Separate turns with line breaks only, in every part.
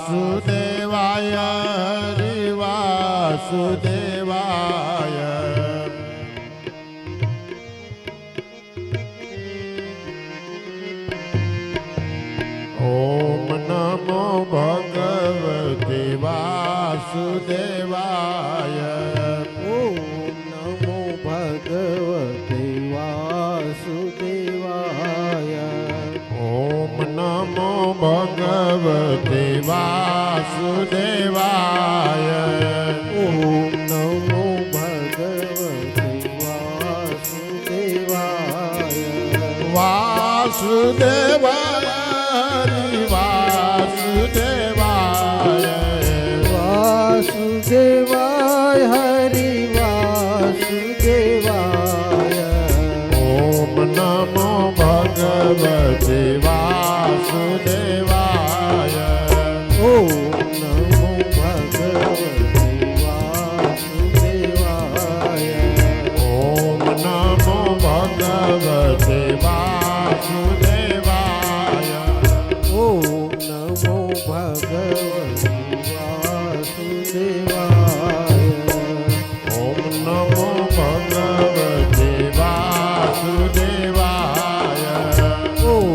वासुदेवाय हरि वासुदेवाय ओम नमो भगवते वासुदेवाय
ओम नमो भगवते वासुदेवाय
ओम नमो भगवते वासुदेवाय
ओम नमो भगवते वासुदेवाय
वासुदेवाय हरि वासुदेवाय
वासुदेवाय हरि वासुदेवाय
ओम नमो भगवते वासुदेवाय
ओम नमो भगवते वासुदेवाय
ओम नमो भगवते वासुदेवाय
ओम नमो भगवते वासुदेवाय
ओम नमो भगवते वासुदेवाय
ओम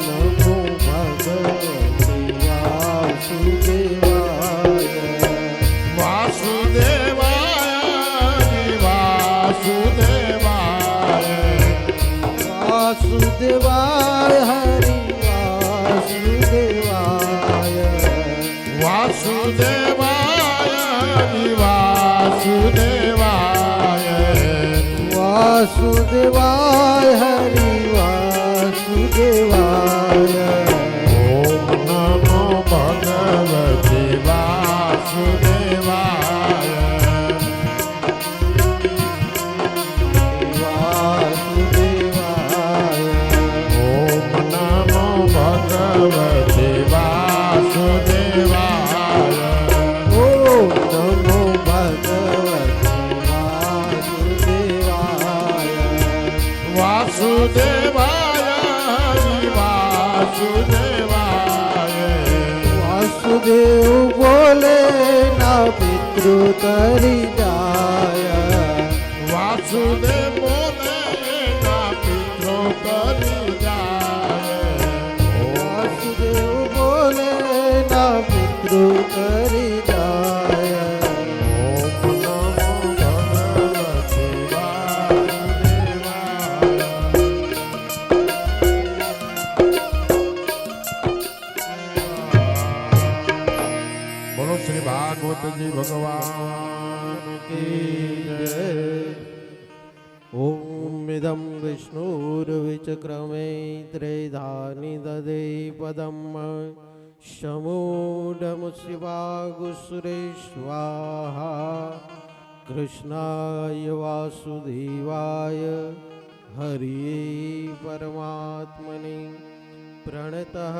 नमो भगवते वासुदेवाय
वासुदेवाय हरि
वासुदेवाय
वासुदेवाय हरि वासुदेवाय
वासुदेवाय हरि वासुदेवाय
ओम नमो भगवते वासुदेवाय
वासुदेवाय
ओम नमो भगवते वासुदेवाय
ओम नमो भगवते वासुदेवाय
वासुदेवाय हरि वासुदेवाय
वासुदेव बोले ना पितृ तरी जाय
वासुदेव बोले ना पितरो करि जाय
वासुदेव बोले ना पितृ तरी जाय
ओम नमो भगवते वासुदेवाय बोलो श्री भागवत जी भगवान की जय।
ओम इदं विष्णुर्विचक्रमे त्रेधानि ददे पदम् शमूढमुष्यवागुसुरे स्वाहा कृष्णाय वासुदेवाय हरिये परमात्मने प्रणतः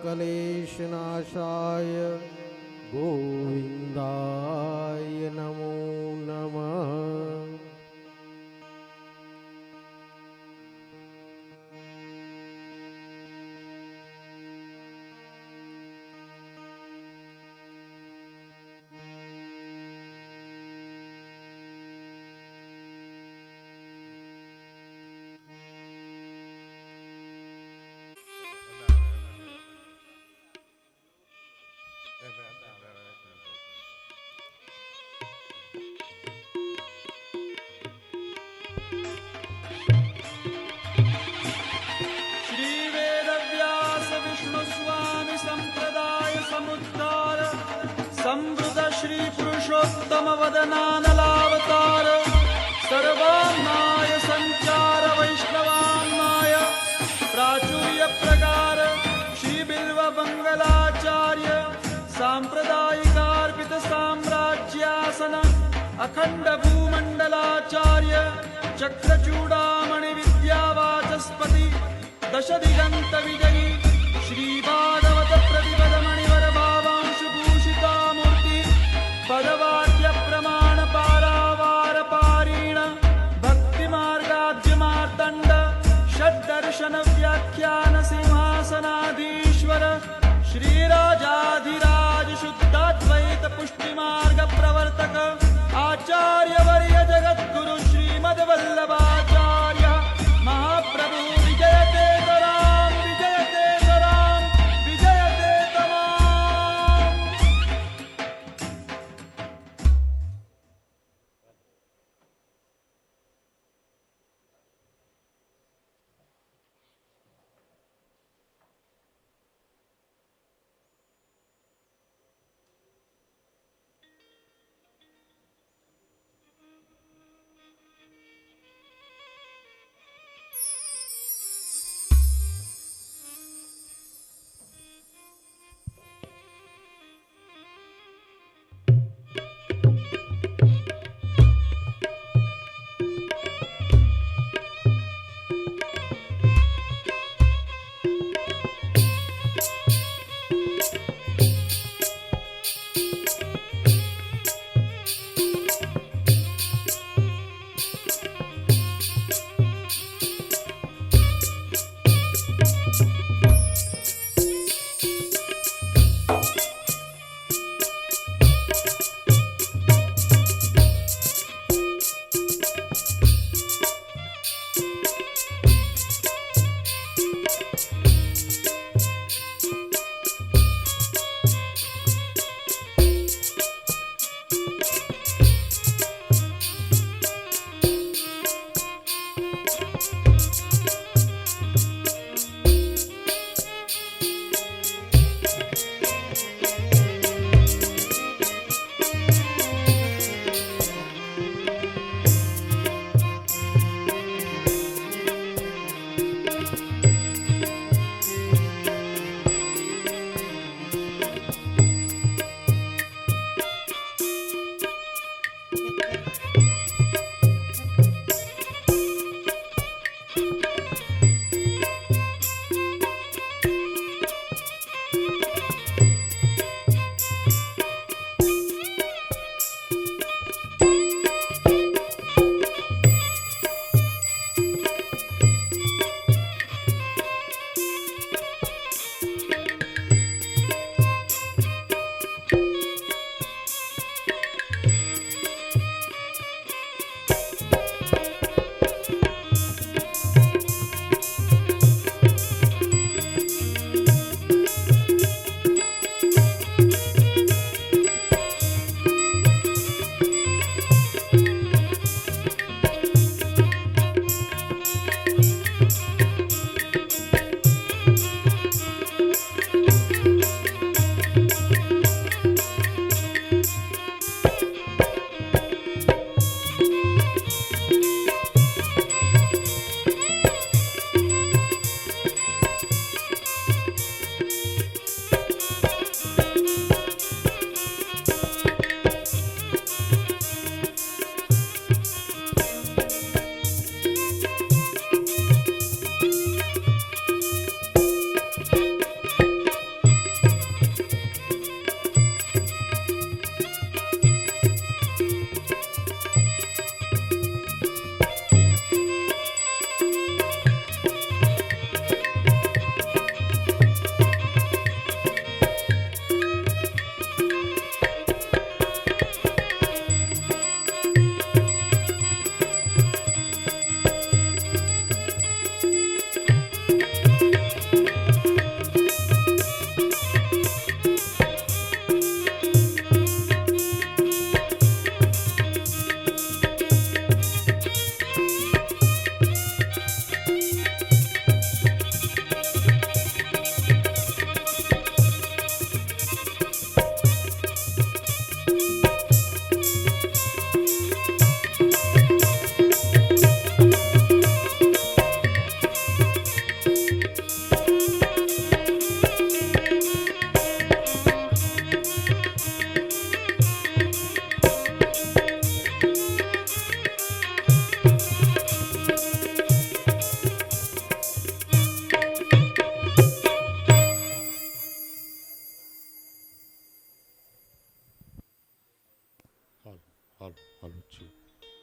क्लेशनाशाय गोविन्दाय नमो नमः।
संवृत श्री पुरुषोत्तम वदनानलावतार सर्वान्नाय संचार वैष्णवान्नाय प्राचुर्य प्रकार श्री बिल्व मंगलाचार्य सांप्रदायिकार्पित साम्राज्यासन अखंड भूमंडलाचार्य चक्रचूडामणि विद्यावाचस्पति दश दिगंत विजयी श्री भागवत प्रतिपद मणिवर भावांशु भूषिता मूर्ति पदवाक्य प्रमाण पारावार पारीण भक्ति मार्गाद्य मार्तंड षड्दर्शन व्याख्यान सिंहा महेश्वर श्रीराजाधिराज शुद्धाद्वैत पुष्टि मार्ग प्रवर्तक आचार्य वर्य जगद्गुरु श्रीमद्वल्लभाचार्य महाप्रभु विजयते तराम विजयते तराम विजयते तमाम।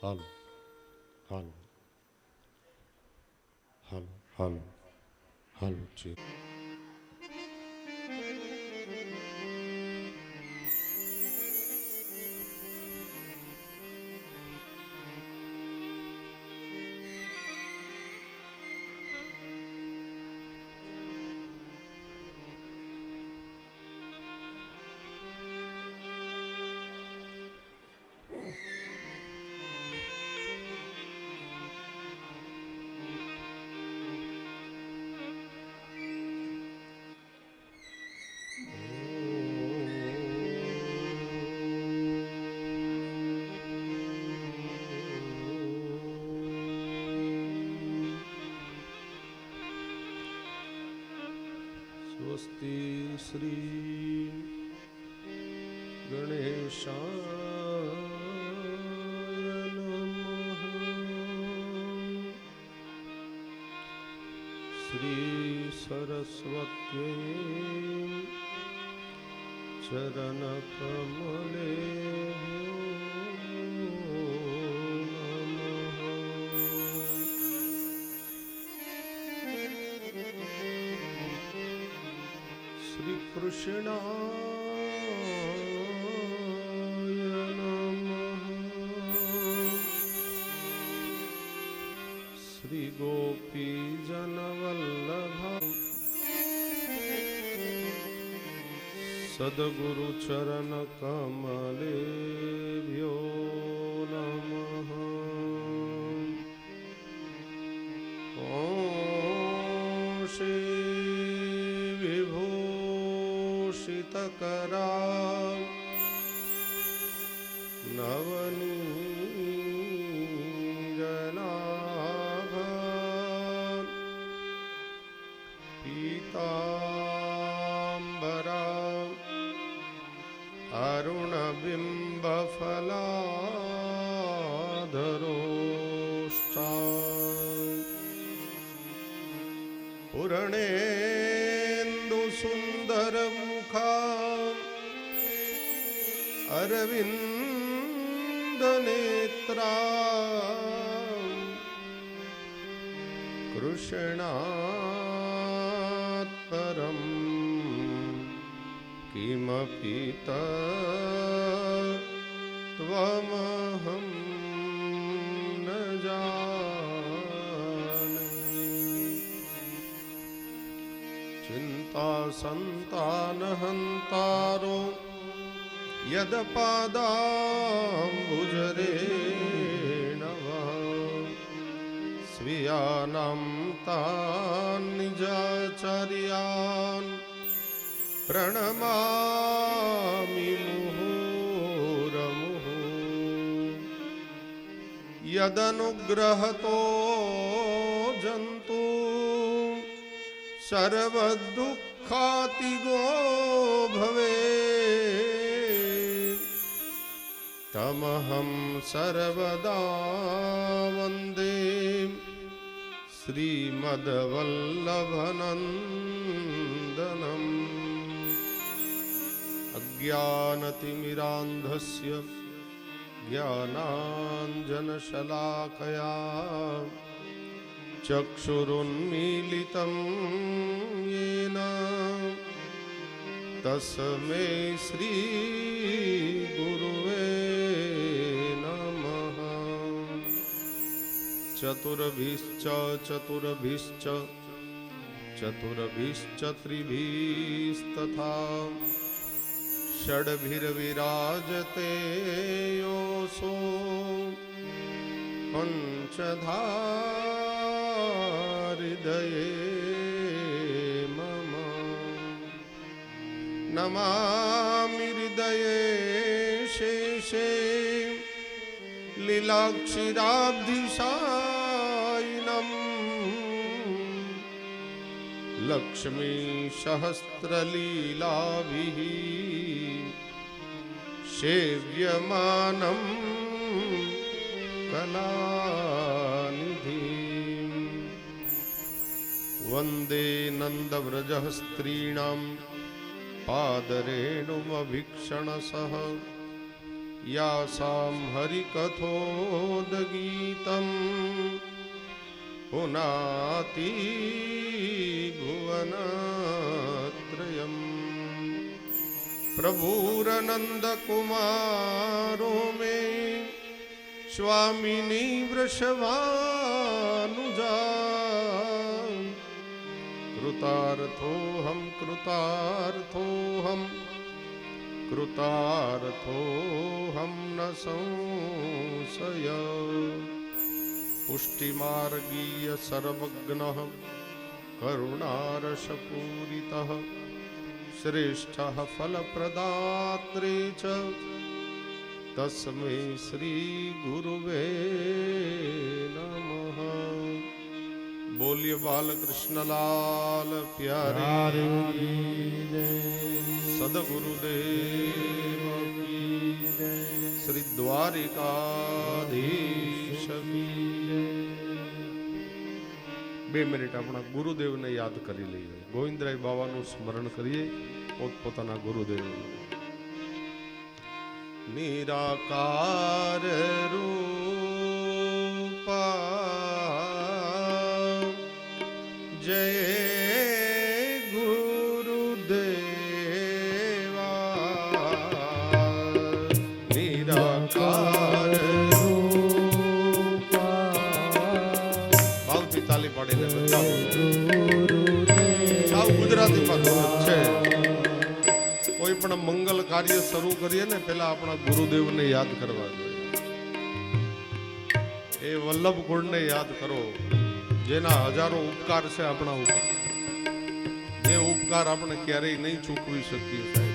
હાલ હાલ હાલ છે.
स्वस्ति श्री गणेशाय नमः। श्री सरस्वत्यै चरणकमलेभ्यो नमः। श्रीकृष्णाय नमः। श्रीगोपीजनवल्लभा सद्गुरुचरणकमलेभ्यो नमः। ॐ श्री विभूषितकरा नवनीरनाभा पीताम्बरा अरुणबिम्बफलाधरोष्टा पूर्णेन्दुसुन्दरमुखा अरविन्दनेत्रा कृष्णात् परं किमपि तत्त्वमहं न जाने। चिन्तासन्तानहन्तारो यदपादाम्बुजरेण वः स्वीयानां तान् निजाचार्यान् प्रणमामि मुहुरमुहुः। यदनुग्रहतो जन्तु सर्वदुःखातिगो भवेत् तमहं सर्वदा वन्दे श्रीमद्वल्लभनन्दनम्। अज्ञानतिमिरान्धस्य ज्ञानाञ्जनशलाकया चक्षुरुन्मीलितं येन तस्मै श्रीगुरुवे नमः। चतुर्भिश्च त्रिभिस्तथा षड्भिर्विराजते योऽसो पञ्चधा हृदये मम। नमामि हृदये शेषे लीलाक्षीराब्धिसायिनम् लक्ष्मी सहस्रलीलाभिः सेव्यमानं कलानिधिम्। वन्दे नन्दव्रजः स्त्रीणां पादरेणुमभीक्षणसः यासां हरिकथोदगीतं पुनाति भुवनत्रयम्। प्रभुरनन्दकुमारो मे स्वामिनी वृषभानुजा। कृतार्थोऽहं न संशय। पुष्टिमार्गीय सर्वज्ञः करुणारसपूरितः श्रेष्ठः फलप्रदात्री च तस्मै श्री गुरुवे नमः। બોલીએ બાલકૃષ્ણ લાલ પ્યારે
પ્યારી જય
સદગુરુદેવ કી જય. શ્રી દ્વારિકાધીશ કી જય. 2 મિનિટ આપણા ગુરુદેવને યાદ કરી લઈએ. ગોવિંદરાય બાવાનું સ્મરણ કરીએ પોતપોતાના ગુરુદેવ. નિરાકાર રૂપા જય ગુરુદેવા. નિરાકાર ભાવથી તાલી પાડીને બધા સાવ ગુજરાતીમાં ધોરણ છે. કોઈ પણ મંગલ કાર્ય શરૂ કરીએ ને પેલા આપણા ગુરુદેવને યાદ કરવા જોઈએ. એ વલ્લભ ગુણને યાદ કરો, જેના હજારો ઉપકાર છે આપણા ઉપર. જે ઉપકાર આપણે ક્યારેય નહીં ચૂકવી શકીએ સાહેબ.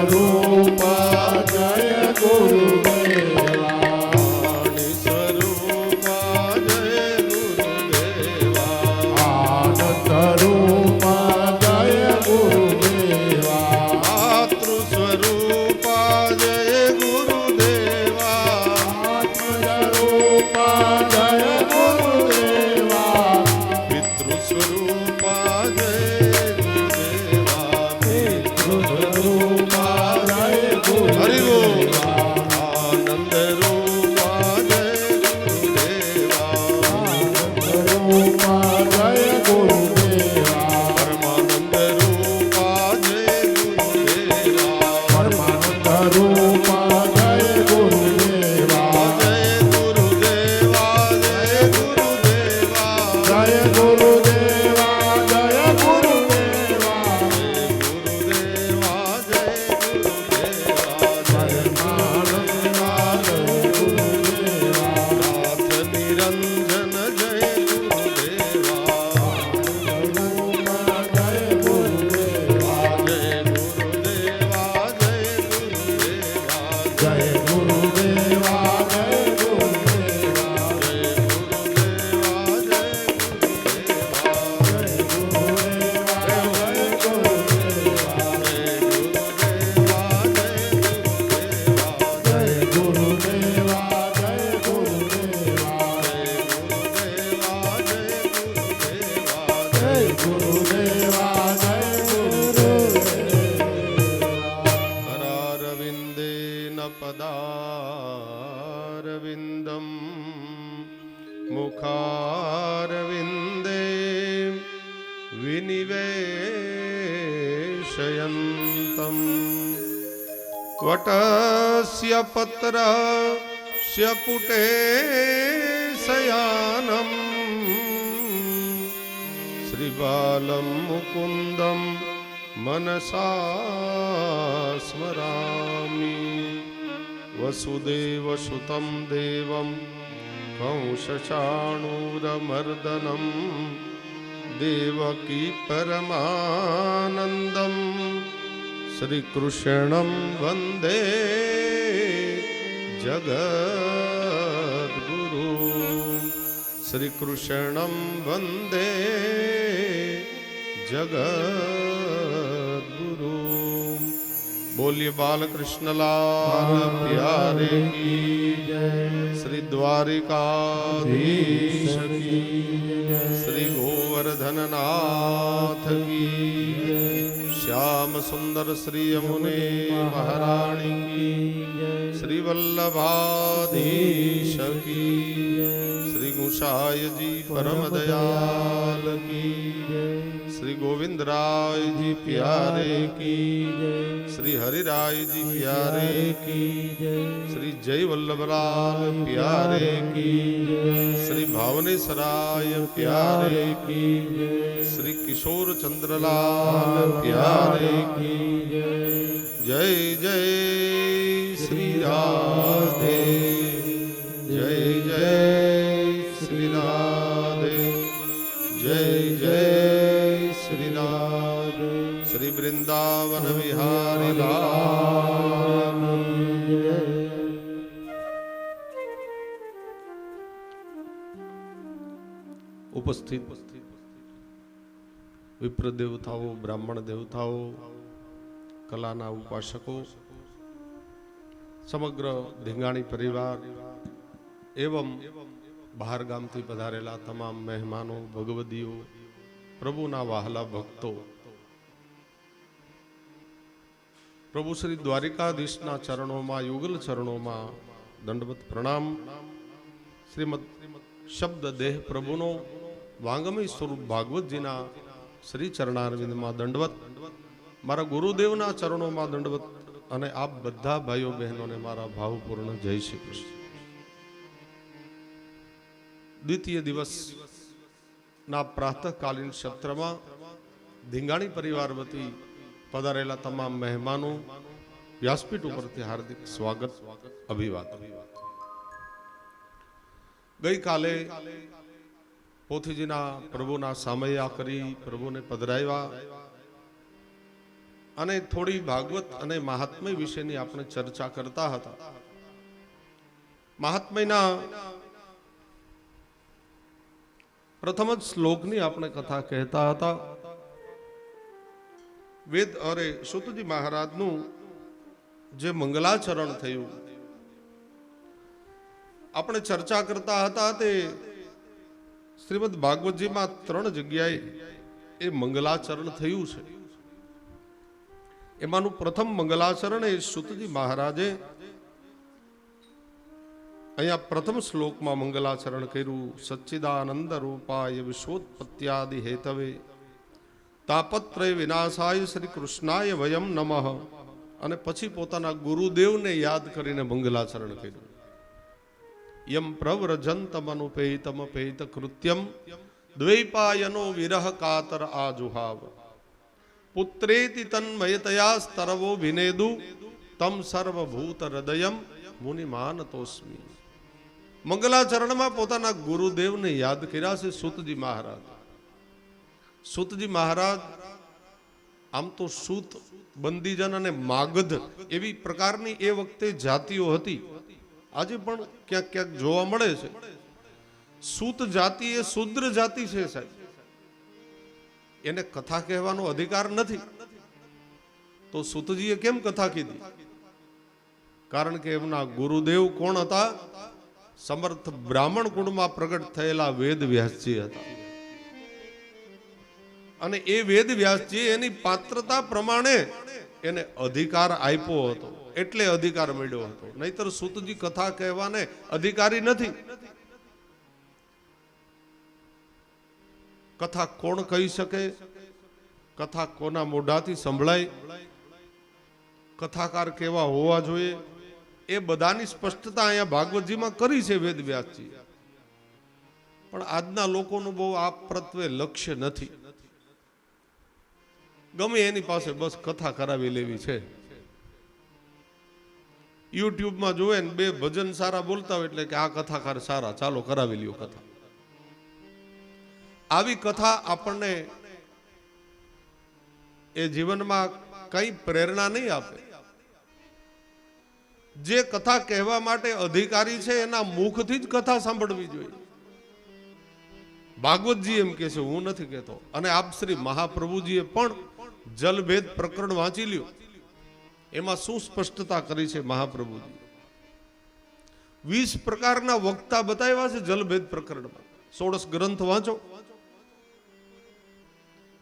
સ્વરૂપા જય ગુરુદેવા
વાણી સ્વરૂપા જય ગુરુદેવા
આનંદ સ્વરૂપા જય ગુરુદેવા
માતૃ સ્વરૂપા જય ગુરુદેવા
આત્મસ્વરૂપા જય ગુરુદેવા
પિતૃ સ્વરૂપા જય ગુરુદેવા
સ્વરૂપા જય
હરિ બોલ.
ગુરુદેવા
આનંદ રૂપા જય ગુરુદેવા
સ્વરૂપા જય ગુરુદેવા
પરમાનંદ રૂપા જય ગુરુદેવા
પરમાનંદ રૂપા જય ગુરુદેવા
જય ગુરુદેવા જય ગુરુદેવા
જય ગુરુદેવા જય ગુરુદેવા
ગુરુદેવા જય ગુરુદેવા
પરમાનંદ જય ગુરુદેવા
નાથ નિરંજન જય ગુરુદેવા
સ્વરૂપા જય ગુરુદેવા
જય ગુરુદેવા જય ગુરુદેવા
જય ગુરુદેવા જય ગુરુદેવા
જય ગુરુદેવા જય
ગુરુદેવા જય ગુરુદેવા
करारविन्देन पदारविन्दं मुखारविन्दे विनिवेशयन्तं वटस्य पत्रस्य पुटे शयानम् श्रीबालं मुकुन्दं मनसा स्मरामि वसुदेवसुतं देवं कंसचाणूरमर्दनं देवकी परमानन्दं श्रीकृष्णं वन्दे जगद्गुरु श्रीकृष्णं वन्दे जगद्गुरु बोलिए बालकृष्ण लाल प्यारे की श्री द्वारिकाधीश की श्री गोवर्धन नाथ की श्याम सुंदर श्री यमुने महारानी की श्री वल्लभाधीश की श्री गुसाई जी परम दयाल की श्री गोविंद राय जी प्यारे की श्री हरि राय जी प्यारे की श्री जय वल्लभलाल प्यारे की श्री भावनेश्वराय प्यारे की श्री किशोर चंद्रलाल प्यारे की जय जय श्री राधे जय जय श्री राधे जय जय श्री राधे श्री वृंदावन विहारी लाल उपस्थित विप्र देवताओं ब्राह्मण देवताओं कलाना उपासको समग्र धींगाणी परिवार एवं बहार गामथी पधारेला तमाम मेहमानों भगवदीओ प्रभुना वहाला भक्तों प्रभु श्री द्वारिकाधीशना चरणों में युगल चरणों में दंडवत प्रणाम श्रीमद शब्द देह प्रभुनो वांगमय स्वरूप भागवत जीना श्री चरणारविंद में दंडवत मारा गुरुदेवना चरणों में दंडवत अने आप बधा भाईओ बहनों ने मारा भावपूर्ण जय श्री कृष्ण। द्वितीय दिवस ना प्रातःकालीन सत्र में धींगाणी परिवार वती पधारेला तमाम मेहमानों व्यासपीठ उपरथी हार्दिक स्वागत अभिवादन। गई काले पोथीजीना प्रभुना सामया करी प्रभुने पधराव्या અને થોડી ભાગવત અને મહાત્મય વિશેની આપણે ચર્ચા કરતા હતા. મહાત્મયના પ્રથમ જ શ્લોકની આપણે કથા કહેતા હતા. વેદ અરે સુતજી મહારાજનું જે મંગલાચરણ થયું આપણે ચર્ચા કરતા હતા તે શ્રીમદ ભાગવતજીમાં 3 જગ્યાએ એ મંગલાચરણ થયું છે. એમાંનું પ્રથમ મંગલાચરણ એ સુતજી મહારાજે અહીંયા પ્રથમ શ્લોકમાં મંગલાચરણ કર્યું. સચ્ચિદાનંદ રૂપાય વિશ્વોત્પત્યાદિ હેતવે તાપત્રય વિનાશાય શ્રી કૃષ્ણાય વયમ નમઃ. અને પછી પોતાના ગુરુદેવને યાદ કરીને મંગલાચરણ કર્યું. યમ પ્રવ્રજંતમનુપેતમપેત કૃત્યમ દ્વૈપાયનો વિરહ કાતર આજુહાવ પુત્રેતિ તન્મયતયા સ્તરવો વિનેદુ તમ સર્વભૂત હૃદયમ મુનિમાનતોસ્મી. મંગલાચરણમાં પોતાના ગુરુદેવને યાદ કર્યા છે સૂતજી મહારાજ. સૂતજી મહારાજ આમ તો સૂત, બંદીજન અને માગધ એવી પ્રકારની એ વખતે જાતિઓ હતી. આજે પણ ક્યાંક ક્યાંક જોવા મળે છે. સૂત જાતિ એ શુદ્ર જાતિ છે સાહેબ. એને કથા કહેવાનો અધિકાર નથી. તો સૂતજીએ કેમ કથા કીધી? કારણ કે એમના ગુરુદેવ કોણ હતા? સમર્થ બ્રાહ્મણ કુળમાં પ્રગટ થયેલા વેદ વ્યાસજી હતા. અને એ વેદ વ્યાસજી એની પાત્રતા પ્રમાણે એને અધિકાર આપ્યો હતો, એટલે અધિકાર મળ્યો હતો. નહીતર સૂતજી કથા કહેવાને અધિકારી નથી. કથા કોણ કહી શકે? કથા કોના મોઢાથી સંભળાય? કથાકાર કેવા હોવા જોઈએ? એ બધાની સ્પષ્ટતા અહીંયા ભાગવતજીમાં કરી છે વેદ વ્યાસજી. પણ આજના લોકોનું બહુ આ પ્રત્વે લક્ષ્ય નથી. ગમે એની પાસે બસ કથા કરાવી લેવી છે. યુટ્યુબમાં જોવે ને 2 ભજન સારા બોલતા હોય એટલે કે આ કથાકાર સારા, ચાલો કરાવી લ્યો કથા. આવી કથા આપણને એ જીવનમાં કઈ પ્રેરણા નહીં આપે. જે કથા કહેવા માટે અધિકારી છે એના મુખથી જ કથા સાંભળવી જોઈએ. ભાગવતજી એમ કે છે, હું નથી કહેતો. અને આપ શ્રી મહાપ્રભુજીએ પણ જલભેદ પ્રકરણ વાંચી લ્યો. એમાં શું સ્પષ્ટતા કરી છે મહાપ્રભુજી? 20 પ્રકારના વક્તા બતાવ્યા છે જલભેદ પ્રકરણમાં. 16 ગ્રંથ વાંચો,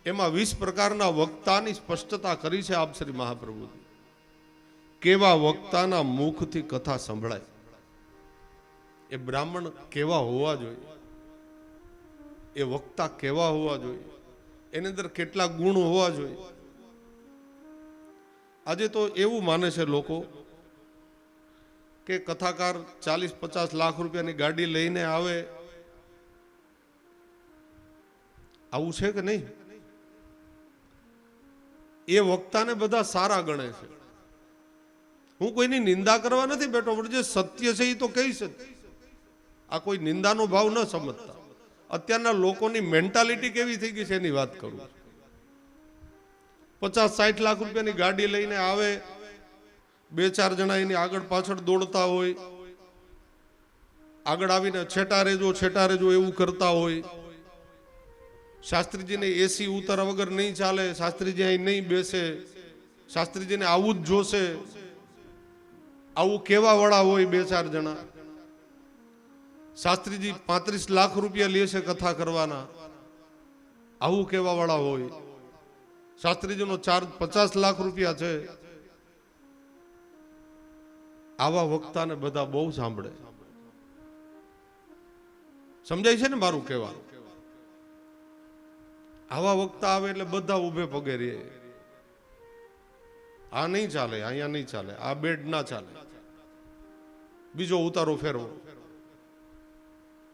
એમાં 20 પ્રકારના વક્તાની સ્પષ્ટતા કરી છે આપ શ્રી મહાપ્રભુજી. કેવા વક્તાના મુખથી કથા સંભળાય, એ બ્રાહ્મણ કેવા હોવા જોઈએ, એ વક્તા કેવા હોવા જોઈએ, એની અંદર કેટલા ગુણ હોવા જોઈએ. આજે તો એવું માને છે લોકો કે કથાકાર 40-50 લાખ રૂપિયાની ગાડી લઈને આવે. આવું છે કે નહીં? એ વક્તાને બધા સારા ગણે છે. હું કોઈની નિંદા કરવા નથી બેઠો, પણ જે સત્ય છે એ તો કહીશ જ. આ કોઈ નિંદાનો ભાવ ન સમજતા. અત્યારના લોકોની મેન્ટાલિટી કેવી થઈ ગઈ છે એની વાત કરું. 50-60 લાખ રૂપિયાની ગાડી લઈને આવે, 2-4 જણા એની આગળ પાછળ દોડતા હોય, આગળ આવીને છેટા રેજો એવું કરતા હોય. શાસ્ત્રીજીને એસી ઉતારા વગર નહીં ચાલે, શાસ્ત્રીજી અહીં નહીં બેસે, શાસ્ત્રીજીને આવું જ જોશે. આવું કેવા વાળા હોય 2-4 જણા. શાસ્ત્રીજી 35 લાખ રૂપિયા લે છે કથા કરવાના, આવું કેવા વાળા હોય. શાસ્ત્રીજીનો ચાર્જ 50 લાખ રૂપિયા છે. આવા વક્તાને બધા બહુ સાંભળે. સમજાય છે ને મારું કહેવાનું? આવા વક્તા આવે એટલે બધા ઊભે પગે રહે. આ નહીં ચાલે, અહીંયા નહીં ચાલે, આ બેડ ના ચાલે, બીજો ઉતારો ફેરવો,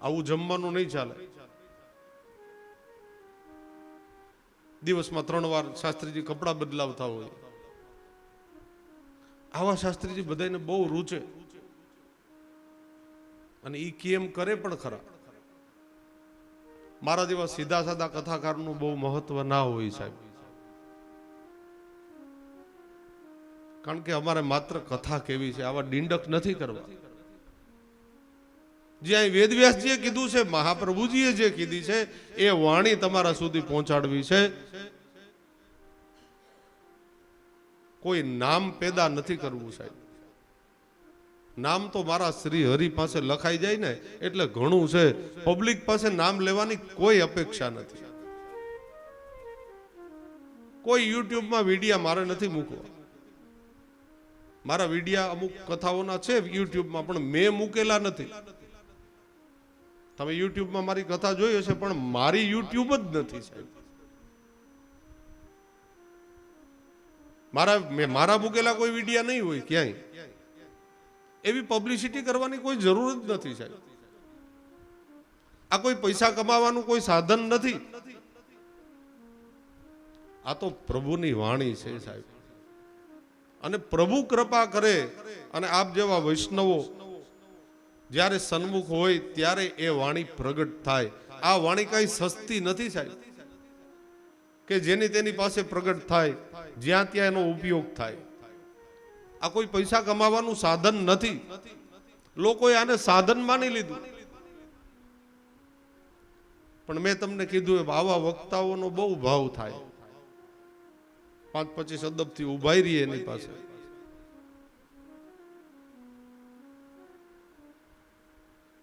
આવું જમવાનું નહીં ચાલે. દિવસમાં 3 વાર શાસ્ત્રીજી કપડા બદલાવતા હોય. આવા શાસ્ત્રીજી બધાને બહુ રૂચે. અને ઈ કેમ કરે પણ ખરા. મારા જેવા સીધા સાદા કથાકારનું બહુ મહત્વ ના હોય સાહેબ. કારણ કે અમારે માત્ર કથા કેવી છે, આવા ડીંડક નથી કરવા. જ્યાં વેદવ્યાસજીએ કીધું છે, મહાપ્રભુજીએ જે કીધી છે એ વાણી તમારા સુધી પહોંચાડવી છે. કોઈ નામ પેદા નથી કરવું સાહેબ. નામ તો મારા શ્રી હરિ પાસે લખાઈ જાય ને એટલે ઘણું છે. પબ્લિક પાસે નામ લેવાની કોઈ અપેક્ષા નથી. કોઈ યુટ્યુબમાં વિડિયા મારે નથી મૂકવા. મારા વિડિયા અમુક કથાઓના છે યુટ્યુબમાં, પણ મેં મૂકેલા નથી. તમે યુટ્યુબમાં મારી કથા જોઈ હશે, પણ મારી યુટ્યુબ જ નથી સાહેબ. મારા મૂકેલા કોઈ વિડિયા નહીં હોય ક્યાંય. એવી પબ્લિસિટી કરવાની કોઈ જરૂર જ નથી સાહેબ. આ કોઈ પૈસા કમાવાનું કોઈ સાધન નથી. આ તો પ્રભુની વાણી છે સાહેબ. અને પ્રભુ કૃપા કરે અને આપ જેવા વૈષ્ણવો જ્યારે સન્મુખ હોય ત્યારે એ વાણી પ્રગટ થાય. આ વાણી કઈ સસ્તી નથી સાહેબ કે જેની તેની પાસે પ્રગટ થાય, જ્યાં ત્યાં એનો ઉપયોગ થાય. આ કોઈ પૈસા કમાવાનું સાધન નથી. લોકોએ આને સાધન માની લીધું. પણ મેં તમને કીધું આવા વક્તાઓનો બહુ ભાવ થાય. 5-25 અદબથી ઉભાઈ રહી એની પાસે.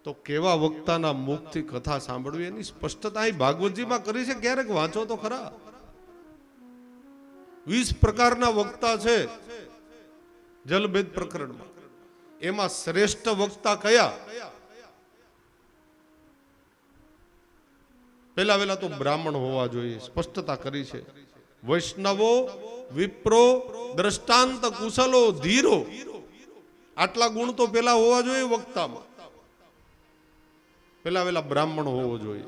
તો કેવા વક્તાના મુખથી કથા સાંભળવી એની સ્પષ્ટતા અહીં ભાગવતજીમાં કરી છે. ક્યારેક વાંચો તો ખરા. 20 પ્રકારના વક્તા છે જલભેદ પ્રકરણમાં. એમાં શ્રેષ્ઠ વક્તા કયા? પેલા તો બ્રાહ્મણ હોવા જોઈએ, સ્પષ્ટતા કરી છે. વૈષ્ણવો, વિપ્રો, દ્રષ્ટાંત, કુશલો, ધીરો, આટલા ગુણ તો પેલા હોવા જોઈએ વક્તામાં. પેલા બ્રાહ્મણ હોવો જોઈએ,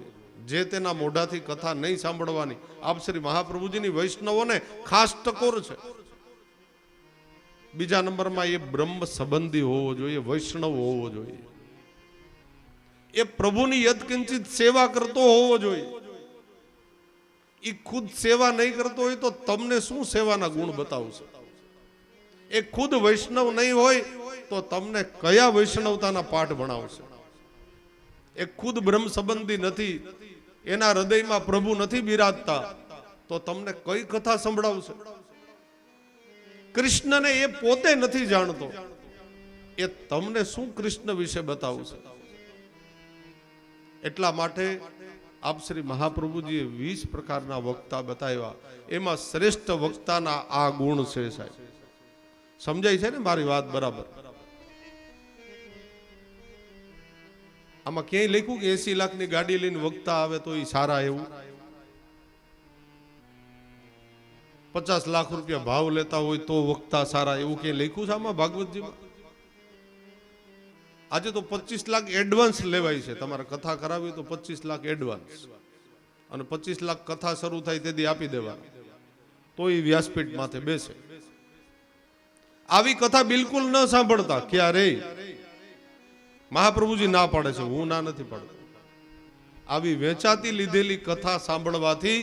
જે તેના મોઢાથી કથા નહીં સાંભળવાની. આપ શ્રી મહાપ્રભુજીની વૈષ્ણવોને ખાસ ટકોર છે. બીજા નંબરમાં એ બ્રહ્મ સંબંધી હોવો જોઈએ, વૈષ્ણવ હોવો જોઈએ. એ પ્રભુની યત્કિંચિત સેવા કરતો હોવો જોઈએ. એ ખુદ સેવા નહીં કરતો હોય તો તમને શું સેવાના ગુણ બતાવશે? એ ખુદ વૈષ્ણવ નહીં હોય તો તમને કયા વૈષ્ણવતાના પાઠ ભણાવશે? એ ખુદ બ્રહ્મ સંબંધી નથી, એના હૃદયમાં પ્રભુ નથી બિરાજતા, તો તમને કઈ કથા સંભળાવશે? કૃષ્ણને એ પોતે નથી જાણતો, એ તમને શું કૃષ્ણ વિશે બતાવશે? એટલા માટે આપ શ્રી મહાપ્રભુજીએ 20 પ્રકારના વક્તા બતાવ્યા. એમાં શ્રેષ્ઠ વક્તાના આ ગુણ છે સાહેબ. સમજાય છે ને મારી વાત બરાબર? આમાં ક્યાંય લખ્યું કે 80 લાખની ગાડી લઈને વક્તા આવે તો એ સારા? એવું 50 લાખ રૂપિયા ભાવ લેતા હોય તો વક્તા સારા? એવું ક્યાંય લખ્યું છે આમાં ભાગવતજીમાં? આજે તો 25 લાખ એડવાન્સ લેવાય છે. તમારે કથા કરાવી તો 25 લાખ એડવાન્સ, અને 25 લાખ કથા શરૂ થાય તેથી આપી દેવાની, તો એ વ્યાસપીઠ માથે બેસે. આવી કથા બિલકુલ ન સાંભળતા. ક્યારે? મહાપ્રભુજી ના પાડે છે, હું ના નથી પાડતો. આવી વેચાતી લીધેલી કથા સાંભળવાથી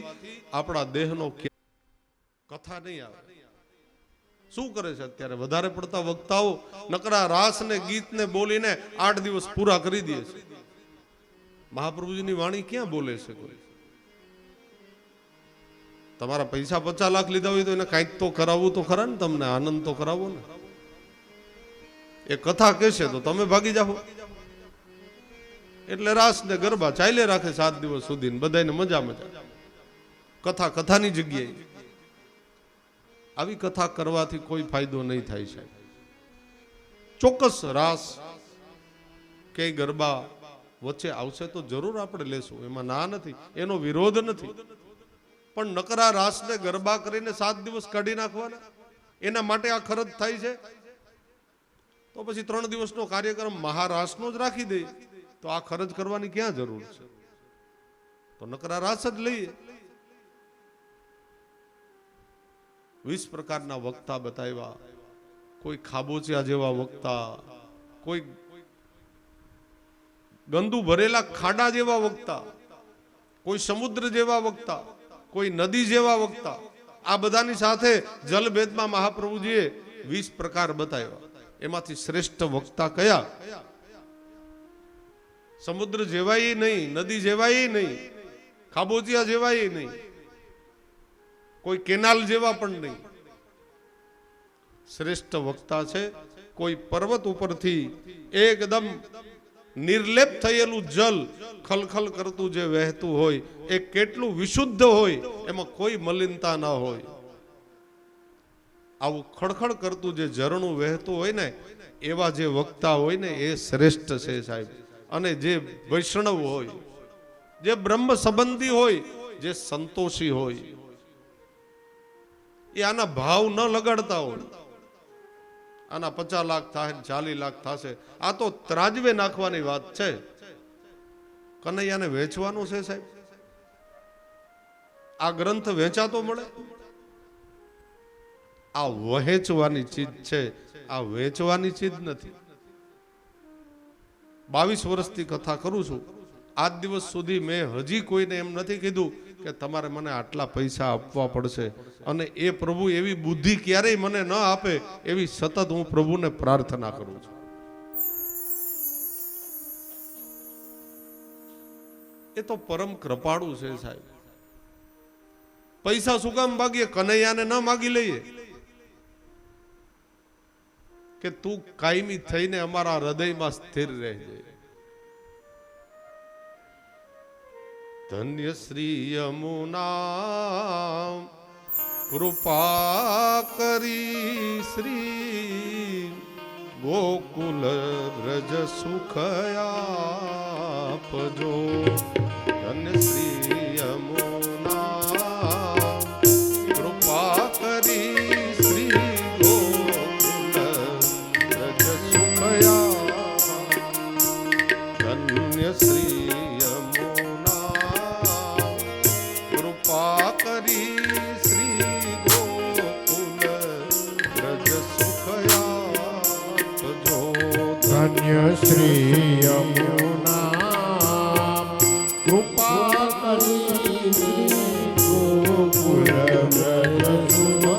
આપણા દેહનો કથા નહીં આવે. શું કરે છે અત્યારે વધારે પડતા વક્તાઓ? નકરા રાસ ને ગીત ને બોલીને 8 દિવસ પૂરા કરી દે છે. મહાપ્રભુજીની વાણી ક્યાં બોલે છે કોઈ? તમારા પૈસા 50 લાખ લીધા હોય તો એને કાંઈક તો કરાવવું તો ખરા ને, તમને આનંદ તો કરાવો ને. એ કથા કહેશે તો તમે ભાગી જાઓ. એટલે રાસ ને ગરબા ચાલે રાખે 7 દિવસ સુધી, બધાને મજા. કથાની જગ્યાએ આવી કથા કરવાથી કોઈ ફાયદો નહીં થાય છે. ચોક્કસ રાસ કે ગરબા વચ્ચે આવશે તો જરૂર આપણે લેશું, એમાં ના નથી, એનો વિરોધ નથી. પણ નકરા રાસ ને ગરબા કરીને 7 દિવસ કાઢી નાખવાના, એના માટે આ ખર્ચ થાય છે. તો પછી 3 દિવસનો કાર્યક્રમ મહારાસનો જ રાખી દે, તો આ ખર્ચ કરવાની ક્યાં જરૂર છે? તો નકરા રાસ જ લઈએ. 20 પ્રકારના વક્તા બતાવ્યા. કોઈ ખાબોચિયા જેવા વક્તા, કોઈ ગંદુ ભરેલા ખાડા જેવા વક્તા, કોઈ સમુદ્ર જેવા વક્તા, કોઈ નદી જેવા વક્તા. આ બધાની સાથે જલભેદમાં મહાપ્રભુજીએ 20 પ્રકાર બતાવ્યા. એમાંથી શ્રેષ્ઠ વક્તા કયા? સમુદ્ર જેવાય નહીં, નદી જેવાય નહીં, ખાબોચિયા જેવાય નહીં, કોઈ કેનાલ જેવા પણ નહીં. શ્રેષ્ઠ વક્તા છે કોઈ પર્વત ઉપરથી એકદમ નિર્લેપ થયેલું જલ ખલખલ કરતું જે વહેતું હોય એ કેટલું વિશુદ્ધ હોય, એમાં કોઈ મલિનતા ના હોય. આવું ખડખડ કરતું જે ઝરણું વહેતું હોય ને એવા જે વક્તા હોય ને એ શ્રેષ્ઠ છે સાહેબ. અને જે વૈષ્ણવ હોય, જે બ્રહ્મ સંબંધી હોય, જે સંતોષી હોય, એ આના ભાવ ન લગાડતા હોય. આના 50 લાખ થાય, 40 લાખ થશે, આ તો ત્રાજવે નાખવાની વાત છે. કનૈયાને વેચવાનું છે સાહેબ. આ ગ્રંથ વેચાતો મળે? આ વહેંચવાની ચીજ છે, આ વેચવાની ચીજ નથી. 22 વર્ષથી કથા કરું છું, આજ દિવસ સુધી મેં હજી કોઈને એમ નથી કીધું કે તમારે મને આટલા પૈસા આપવા પડશે. અને એ પ્રભુ એવી બુદ્ધિ ક્યારેય મને ન આપે એવી સતત હું પ્રભુને પ્રાર્થના કરું છું. એ તો પરમ કૃપાળુ છે સાહેબ. પૈસા શું કામ માગીએ? કનૈયાને ન માગી લઈએ કે તું કાયમી થઈને અમારા હૃદયમાં સ્થિર રહેજે. ધન્ય શ્રી યમુના કૃપા કરી શ્રી ગોકુલ વ્રજ સુખ આપજો. ધન્ય શ્રી યમુના કૃપા કરી શ્રી ગોકુલ વ્રજ સુખ આપજો. ધન્ય શ્રી
ધન્ય શ્રી યમુના કૃપા કરી શ્રી ગોકુલ વ્રજ સુખ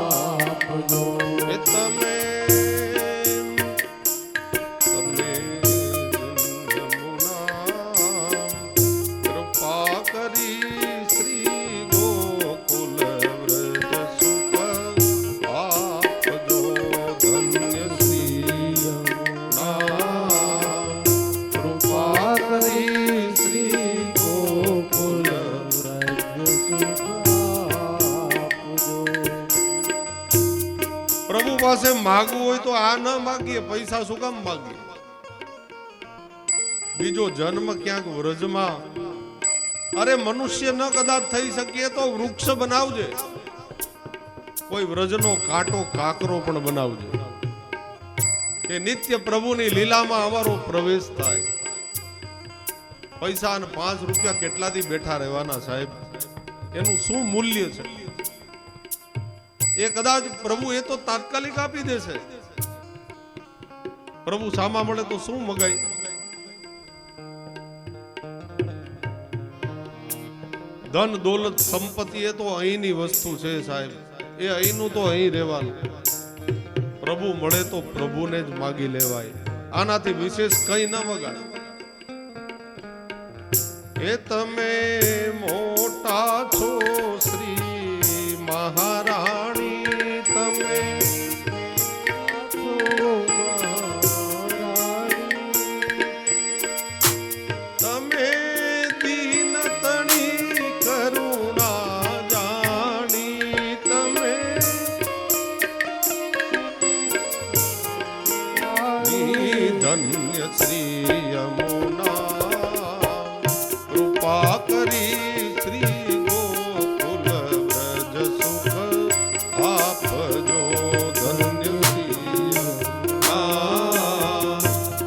આપજો.
તમે યમુના કૃપા કરી શ્રી ગોકુલ વ્રજ સુખ આપજો. ધન્ય પ્રભુ પાસે માગવું હોય તો આ ન માગીએ. પૈસા શું કામ માગીએ? બીજો જન્મ ક્યાંક વ્રજમાં, અરે મનુષ્ય ન કદાચ થઈ શકીએ તો વૃક્ષ બનાવજે, કોઈ વ્રજનો કાંટો કાકરો પણ બનાવજે કે નિત્ય પ્રભુની લીલામાં અમારો પ્રવેશ થાય. પૈસા અને 5 રૂપિયા કેટલાથી બેઠા રહેવાના સાહેબ? એનું શું મૂલ્ય છે? એ કદાચ પ્રભુ એ તો તાત્કાલિક આપી દેશે. પ્રભુ સામા મળે તો શું મગાય? ધન દોલત સંપત્તિ એ તો અહીંની વસ્તુ છે સાહેબ. એ અહીંનું તો અહીં રહેવાનું. પ્રભુ મળે તો પ્રભુને જ માગી લેવાય. આનાથી વિશેષ કઈ ન મગાય. એ તમે મોટા છો શ્રી મહારાણી, તમે તમે દીન તણી કરુણા જાણી, તમે ધન્ય શ્રી યમુના કૃપા કરી શ્રી ગોકુલ વ્રજ સુખ આપજો. ધન્ય શ્રી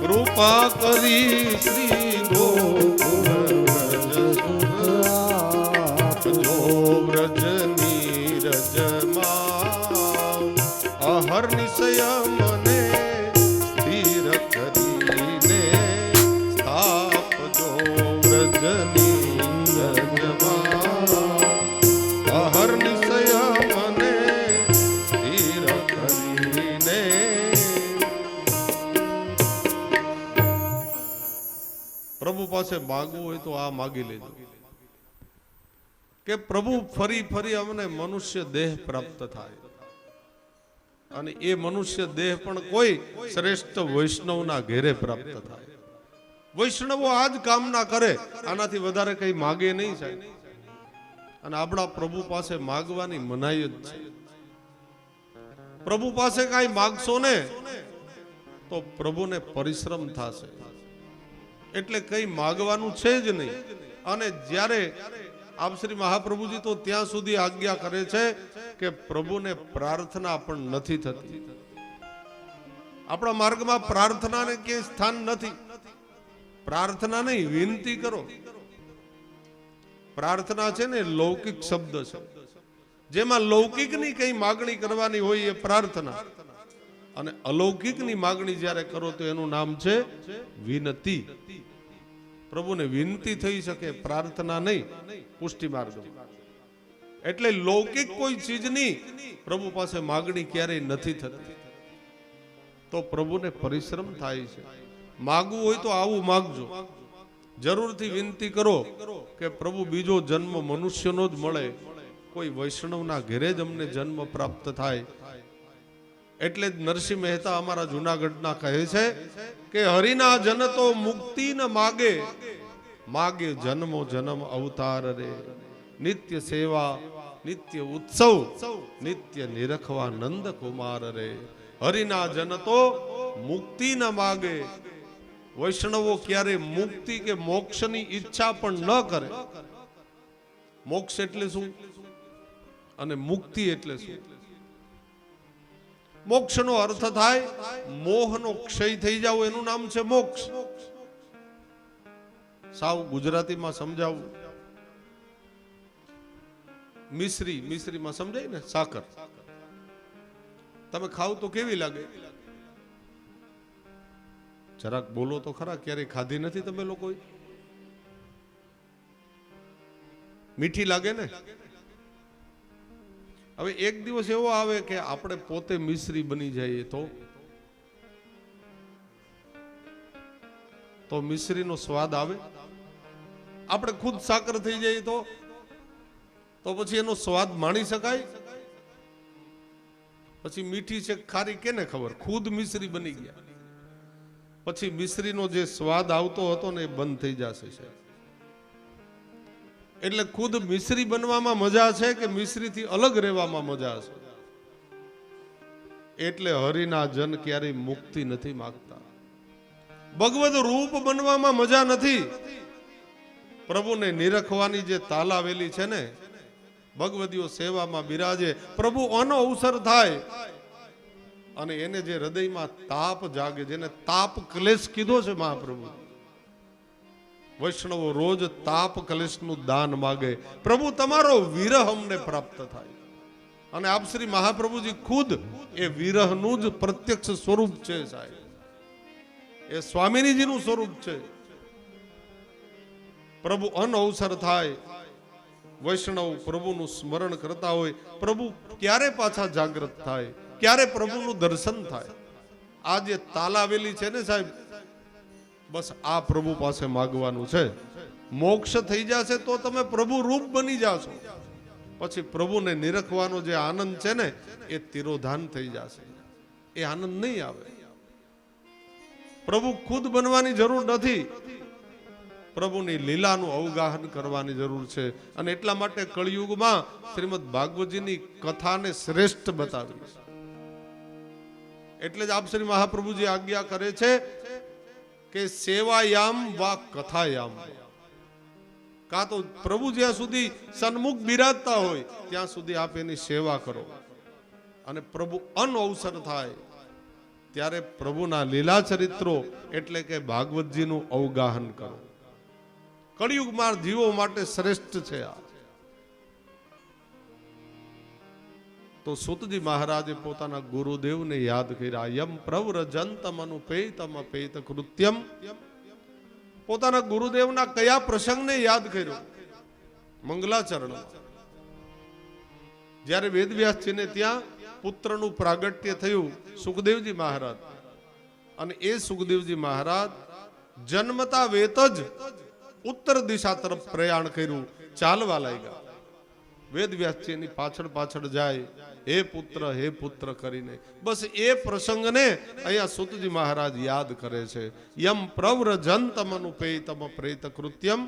કૃપા કરી શ્રી ગોકુલ વ્રજ સુખ આપજો. વ્રજની રજમાં અહર્નિશય મને સ્થિર કરીને સ્થાપજો. વ્રજની રજમાં અહર્નિશય મને સ્થિર કરીને પાસે માગવું હોય તો આ માગી લેજો કે પ્રભુ ફરી ફરી અમને મનુષ્ય દેહ પ્રાપ્ત થાય અને એ મનુષ્ય દેહ પણ કોઈ શ્રેષ્ઠ વૈષ્ણવના ઘેરે પ્રાપ્ત થાય. વૈષ્ણવો આ જ કામના કરે, આનાથી વધારે કઈ માગે નહીં સાહેબ. અને આપણા પ્રભુ પાસે માગવાની મનાઈ જ છે. પ્રભુ પાસે કાંઈ માગશો ને તો પ્રભુને પરિશ્રમ થશે, એટલે કઈ માગવાનું છે જ નહીં. અને જ્યારે આપ શ્રી મહાપ્રભુજી તો ત્યાં સુધી આજ્ઞા કરે છે કે પ્રભુને પ્રાર્થના પણ નથી થતી. આપણા માર્ગમાં પ્રાર્થનાને ક્યાંય સ્થાન નથી. પ્રાર્થના નહીં, વિનંતી કરો. પ્રાર્થના છે ને લૌકિક શબ્દ છે, જેમાં લૌકિકની કઈ માગણી કરવાની હોય એ પ્રાર્થના, અને અલૌકિકની માગણી જ્યારે કરો તો એનું નામ છે વિનતી. પ્રભુને વિનંતી થઈ શકે, પ્રાર્થના નહીં. પુષ્ટિ માર્ગ એટલે લૌકિક કોઈ ચીજની પ્રભુ પાસે માગણી ક્યારેય નથી થતી. તો પ્રભુને પરિશ્રમ થાય છે. માગવું હોય તો આવું માગજો, જરૂરથી વિનંતી કરો કે પ્રભુ બીજો જન્મ મનુષ્યનો જ મળે, કોઈ વૈષ્ણવના ઘેરે જ અમને જન્મ પ્રાપ્ત થાય. એટલે જ નરસિંહ મહેતા અમારા જૂનાગઢના કહે છે કે હરિના જન તો મુક્તિ ન માગે, માગે જન્મો જન્મ અવતાર રે. નિત્ય સેવા નિત્ય ઉત્સવ, નિત્ય નિરખવા નંદ કુમાર રે. હરિના જન તો મુક્તિ ન માગે. વૈષ્ણવો ક્યારે મુક્તિ કે મોક્ષની ઈચ્છા પણ ન કરે. મોક્ષ એટલે શું અને મુક્તિ એટલે શું? મોક્ષનો અર્થ થાય મોહનો ક્ષય થઈ જાવ, એનું નામ છે મોક્ષ. સાવ ગુજરાતીમાં સમજાવું, મિશ્રીમાં સમજાય ને, સાકર તમે ખાવ તો કેવી લાગે? જરાક બોલો તો ખરા, ક્યારેય ખાધી નથી તમે લોકો? મીઠી લાગે ને? હવે એક દિવસ એવો આવે કે આપણે પોતે મિશ્રી બની જઈએ તો મિશ્રીનો સ્વાદ આવે. આપણે ખુદ સાકર થઈ જઈએ તો પછી એનો સ્વાદ માણી શકાય? પછી મીઠી છે ખારી કેને ખબર? ખુદ મિશ્રી બની ગયા પછી મિશ્રીનો જે સ્વાદ આવતો હતો ને એ બંધ થઈ જશે. એટલે ખુદ મિશ્રી બનવામાં મજા છે કે મિશ્રીથી અલગ રહેવામાં મજા છે? એટલે હરિના જન ક્યારેય મુક્તિ નથી માંગતા. ભગવદ રૂપ બનવામાં મજા નથી. પ્રભુને નિરખવાની જે તાલાવેલી છે ને, ભગવદીઓ સેવામાં બિરાજે, પ્રભુ અનો અવસર થાય અને એને જે હૃદયમાં તાપ જાગે, જેને તાપ ક્લેશ કીધો છે મહાપ્રભુ, વૈષ્ણવો રોજ તાપ કલેશનું દાન માગે. પ્રભુ તમારો વિરહ અમને પ્રાપ્ત થાય. અને આપ શ્રી મહાપ્રભુજી ખુદ એ વિરહનું જ પ્રત્યક્ષ સ્વરૂપ છે સાહેબ. એ સ્વામિનીજીનું સ્વરૂપ છે. પ્રભુ અનઅવસર થાય, વૈષ્ણવ પ્રભુનું સ્મરણ કરતા હોય, પ્રભુ ક્યારે પાછા જાગૃત થાય, ક્યારે પ્રભુનું દર્શન થાય? આ જે તાલાવેલી છે ને સાહેબ, બસ આ પ્રભુ પાસે માગવાનું છે. મોક્ષ થઈ જશે તો તમે પ્રભુ રૂપ બની જાશો. પછી પ્રભુને નિરખવાનો જે આનંદ છે ને એ તિરોધાન થઈ જશે. એ આનંદ નહીં આવે. પ્રભુ ખુદ બનવાની જરૂર નથી, પ્રભુની લીલાનું અવગાહન કરવાની જરૂર છે. અને એટલા માટે કળિયુગમાં શ્રીમદ ભાગવતજીની કથાને શ્રેષ્ઠ બતાવી. એટલે જ આપ શ્રી મહાપ્રભુજી આજ્ઞા કરે છે કે સેવાયામ વા કથાયામ. કાં તો પ્રભુ જ્યાં સુધી સન્મુખ બિરાજતા હોય ત્યાં સુધી આપ એની સેવા કરો, અને પ્રભુ અનઅવસર થાય ત્યારે પ્રભુના લીલા ચરિત્રો એટલે કે ભાગવતજીનું અવગાહન કરો. કળિયુગમાં જીવો માટે શ્રેષ્ઠ છે આ. તો સુતજી મહારાજે પોતાના ગુરુદેવને યાદ કર્યા. યમ પ્રવ્રજંતમ અનુપેતમ અપેત કૃત્યમ. પોતાના ગુરુદેવના કયા પ્રસંગને યાદ કર્યો? મંગલાચરણમાં. જ્યારે વેદવ્યાસજીને ત્યાં પુત્રનું પ્રાગટ્ય થયું સુખદેવજી મહારાજ, અને એ સુખદેવજી મહારાજ જન્મતા વેત જ ઉત્તર દિશા તરફ પ્રયાણ કર્યું, ચાલવા લાગ્યા. વેદ વ્યાસજી એની પાછળ પાછળ જાય, હે પુત્ર કરીને. બસ એ પ્રસંગને અહીંયા સૂતજી મહારાજ યાદ કરે છે. યમ પ્રવ્રજંતમ અનુપેતમ પ્રેત કૃત્યમ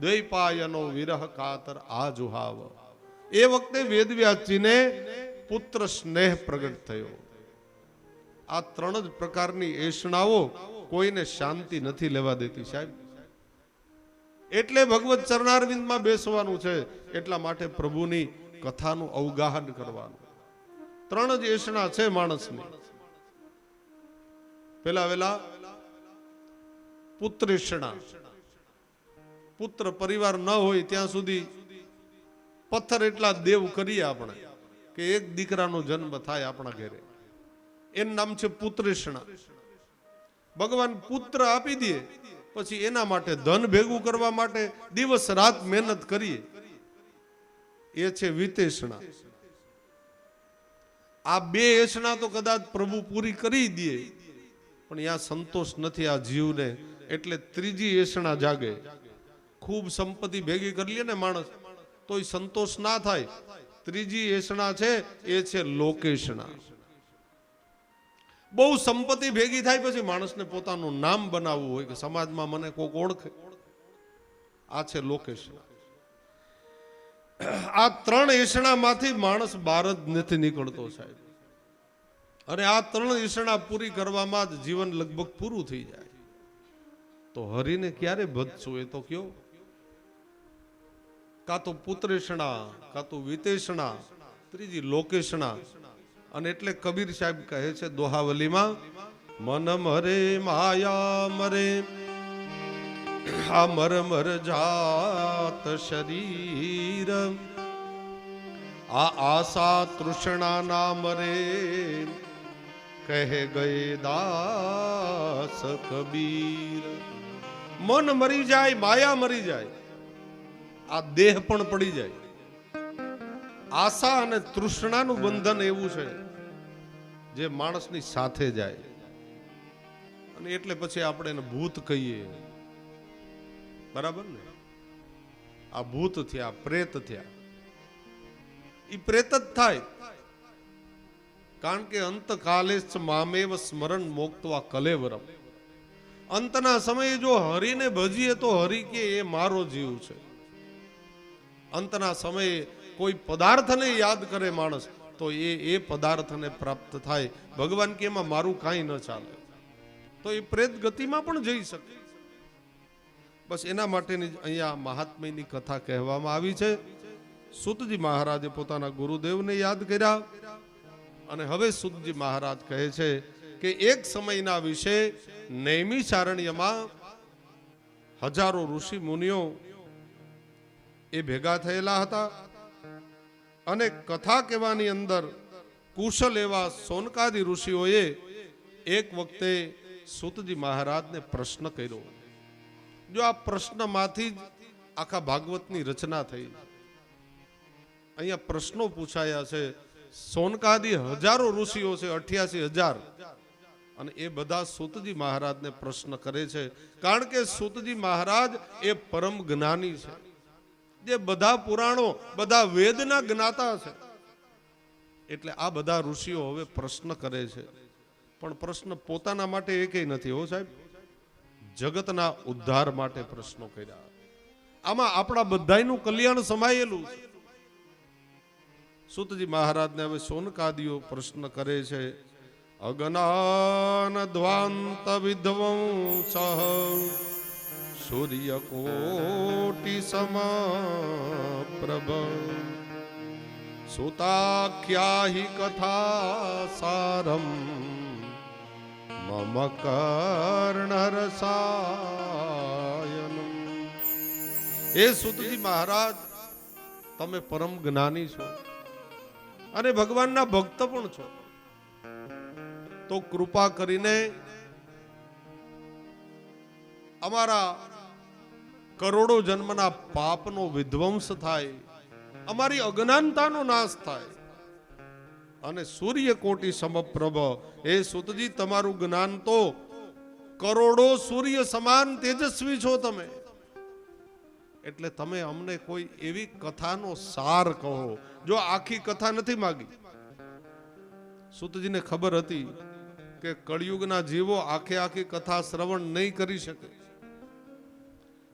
દ્વૈપાયનો વિરહ કાતર આજુહાવ. એ વખતે વેદ વ્યાસજીને પુત્ર સ્નેહ પ્રગટ થયો. આ ત્રણ જ પ્રકારની એષણાઓ કોઈને શાંતિ નથી લેવા દેતી સાહેબ. એટલે ભગવત ચરણારવિંદમાં બેસવાનું છે, એટલા માટે પ્રભુની કથાનું અવગાહન કરવાનું. ત્રણ જ એષણા છે માણસની. પેલા વેલા પુત્રેષણા. પુત્ર પરિવાર ન હોય ત્યાં સુધી પથ્થર એટલા દેવ કરીએ આપણે કે એક દીકરાનો જન્મ થાય આપણા ઘરે, એનું નામ છે પુત્રેષણા. ભગવાન પુત્ર આપી દે પછી એના માટે ધન ભેગું કરવા માટે દિવસ રાત મહેનત કરીએ, એ છે વિતેષણા. આ બે એષણા તો કદાચ પ્રભુ પૂરી કરી દે, પણ ત્યાં સંતોષ નથી આ જીવને, એટલે ત્રીજી એષણા જાગે. ખૂબ સંપત્તિ ભેગી કરી લે ને માણસ તોય સંતોષ ના થાય. ત્રીજી એષણા છે એ છે લોકેષણા. બહુ સંપત્તિ ભેગી થાય પછી માણસને પોતાનું નામ બનાવવું હોય કે સમાજમાં મને કોક ઓળખે, આ છે લોકેષણા. આ ત્રણ એષણામાંથી માણસ બહાર જ નથી નીકળતો સાહેબ. અને આ ત્રણ એષણા પૂરી કરવામાં જ જીવન લગભગ પૂરું થઈ જાય. તો હરિને ક્યારે ભજશું એ તો કયો? કાં તો પુત્રેષણા, કાં તો વિતેષણા, ત્રીજી લોકેષણા. અને એટલે કબીર સાહેબ કહે છે દોહાવલીમાં, મન મરે માયા મરે આ મર મર જાત શરીર, આ આશા તૃષ્ણા ના મરે કહે ગયે દાસ કબીર. મન મરી જાય, માયા મરી જાય, આ દેહ પણ પડી જાય. આશા અને તૃષ્ણાનું બંધન એવું છે જે માણસની સાથે જાય. અને એટલે પછી આપણે એને ભૂત કહીએ, બરાબર ને? આ ભૂત થયા, પ્રેત થયા. ઈ પ્રેત જ થાય, કારણ કે અંતકાલે મામેવ સ્મરણ મોક્તવા કલેવરમ. અંતના સમયે જો હરિને ભજીએ તો હરિ કે એ મારો જીવ છે. અંતના સમયે કોઈ પદાર્થને યાદ કરે માણસ તો એ પદાર્થને પ્રાપ્ત થાય. ભગવાન કે એમાં મારું કાંઈ ન ચાલે, તો એ પ્રેત ગતિમાં પણ જઈ શકે. બસ એના માટેની અહીંયા મહાત્મ્યની કથા કહેવામાં આવી છે. સૂતજી મહારાજે પોતાના ગુરુદેવને યાદ કર્યા, અને હવે સૂતજી મહારાજ કહે છે કે એક સમયના વિશે નૈમિષારણ્યમાં હજારો ઋષિ મુનિઓ એ ભેગા થયેલા હતા. અને કથા કહેવાની અંદર કુશલ એવા સોનકાદી ઋષિઓએ એક વખતે સૂતજી મહારાજને પ્રશ્ન કર્યો. જો આ પ્રશ્નમાંથી જ આખા ભાગવતની રચના થઈ. અહીંયા પ્રશ્નો પૂછાયા છે. સોનકાદી હજારો ઋષિઓ છે, 88,000, અને એ બધા સૂતજી મહારાજને પ્રશ્ન કરે છે. કારણ કે સૂતજી મહારાજ એ પરમ જ્ઞાની છે, જે બધા પુરાણો, બધા વેદના જ્ઞાતા છે. એટલે આ બધા ઋષિઓ હવે પ્રશ્ન કરે છે, પણ પ્રશ્ન પોતાના માટે એકેય નથી હો સાહેબ, જગતના ઉદ્ધાર માટે પ્રશ્નો કર્યા. આમાં આપણા બધાયનું કલ્યાણ સમાયેલું છે. સૂતજી મહારાજને હવે સોનકાદીઓ પ્રશ્ન કરે છે. અગનાન દ્વાંત વિધ્વંસ સૂર્ય કોટિ સમપ્રભ સુતાખ્યાહી કથા સારમ મમ કર્ણરસાયનમ. એ સૂતજી મહારાજ, તમે પરમ જ્ઞાની છો અને ભગવાનના ભક્ત પણ છો, તો કૃપા કરીને અમારા કરોડો જન્મના પાપનો વિધ્વંસ થાય, અમારી અજ્ઞાનતાનો નાશ થાય, અને સૂર્ય કોટી સમપ્રભ. એ સૂતજી, તમારું જ્ઞાન તો કરોડો સૂર્ય સમાન તેજસ્વી છો તમે, એટલે તમે અમને કોઈ એવી કથાનો સાર કહો. જો આખી કથા નથી માગી. સૂતજીને ખબર હતી કે કળિયુગના જીવો આખી કથા શ્રવણ નહીં કરી શકે,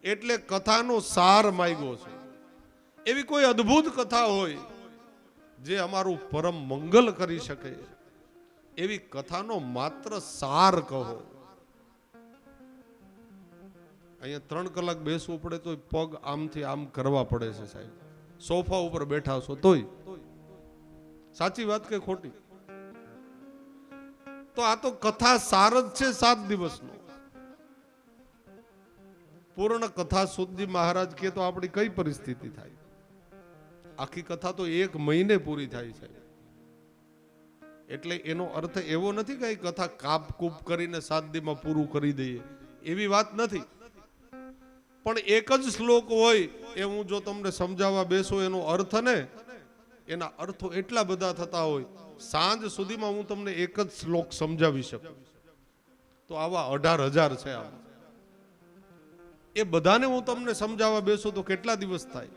એટલે કથાનો સાર માંગ્યો છે. એવી કોઈ અદ્ભુત કથા હોય જે અમારું પરમ મંગલ કરી શકે, એવી કથાનો માત્ર સાર કહો. અહીંયા 3 કલાક બેસવું પડે તો પગ આમથી આમ કરવા પડે છે સાહેબ. સોફા ઉપર બેઠા છો તોય. સાચી વાત કે ખોટી? તો આ તો કથા સાર જ છે 7 દિવસનો. પૂર્ણ કથા સૂતજી મહારાજ કે તો આપણી કઈ પરિસ્થિતિ થાય? આખી કથા તો 1 મહિને પૂરી થાય છે. એટલે એનો અર્થ એવો નથી કે કથા કાપકૂપ કરીને 7 દિવસમાં પૂરું કરી દઈએ, એવી વાત નથી. પણ એક જ શ્લોક હોય એ હું જો તમને સમજાવવા બેસો, એનો અર્થ ને એના અર્થો એટલા બધા થતા હોય, સાંજ સુધીમાં હું તમને એક જ શ્લોક સમજાવી શકું. તો આવા 18,000 છે. આમ એ બધાને હું તમને સમજાવવા બેસું તો કેટલા દિવસ થાય?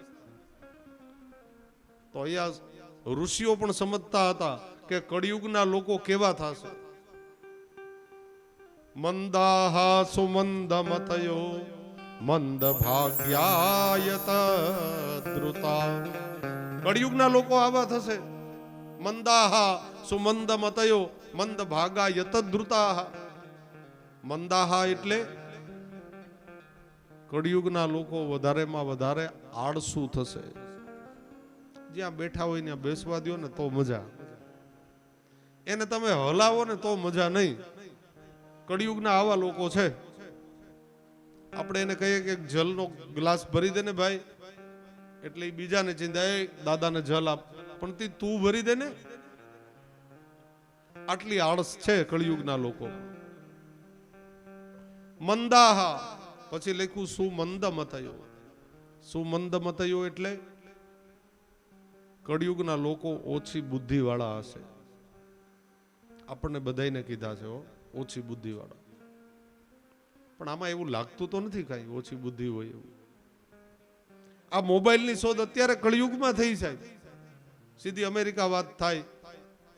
તો અહીંયા ઋષિઓ પણ સમજતા હતા કે કળિયુગના લોકો કેવા થશે. મંદાહા સુમંદમતયો મંદ ભાગ્યાયત દ્રુતા. કળિયુગના લોકો આવા થશે. મંદાહા સુમંદમતયો મંદ ભાગાયત દ્રુતા. મંદાહા એટલે કળિયુગના લોકો વધારેમાં વધારે આળસુ થશે. જ્યાં બેઠા હોય ત્યાં બેસવા દો ને તો મજા, એને તમે હલાવો ને તો મજા નહીં. કળિયુગના આવા લોકો છે. આપણે એને કહીએ કે જલનો ગ્લાસ ભરી દે ને ભાઈ, એટલે એ બીજાને ચિંતા, એ દાદાને જલ આપ, પણ તું ભરી દે ને. આટલી આળસ છે કળિયુગના લોકો. મંદાહા પછી લખ્યું સુમંદમતયો. સુમંદમતયો એટલે કળિયુગના લોકો ઓછી બુદ્ધિ વાળા હશે. આપણને બધાને કીધા છે ઓછી બુદ્ધિ વાળા, પણ આમાં એવું લાગતું તો નથી કઈ ઓછી બુદ્ધિ હોય એવું. આ મોબાઈલની શોધ અત્યારે કળિયુગમાં થઈ છે. સીધી અમેરિકા વાત થાય,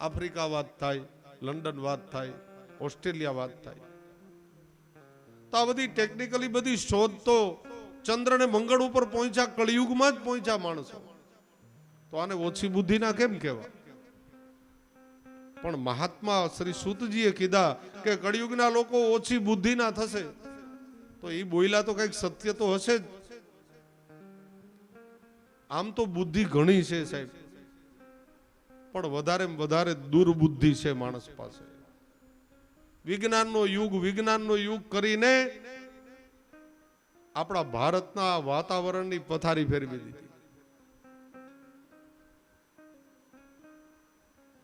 આફ્રિકા વાત થાય, લંડન વાત થાય, ઓસ્ટ્રેલિયા વાત થાય. તો આ બધી ટેકનિકલી બધી શોધ તો ચંદ્ર ને મંગળ ઉપર પહોંચ્યા કળિયુગમાં જ પહોંચ્યા માણસો. તો આને ઓછી બુદ્ધિના કેમ કહેવાય? પણ મહાત્મા શ્રી સૂતજીએ કીધા કે કળિયુગના લોકો ઓછી બુદ્ધિના થશે, તો એ બોલ્યા તો કઈક સત્ય તો હશે જ. આમ તો બુદ્ધિ ઘણી છે સાહેબ, પણ વધારે દુર્બુદ્ધિ છે માણસ પાસે. વિજ્ઞાનનો યુગ કરીને આપણા ભારતના વાતાવરણની પથારી ફેરવી દીધી.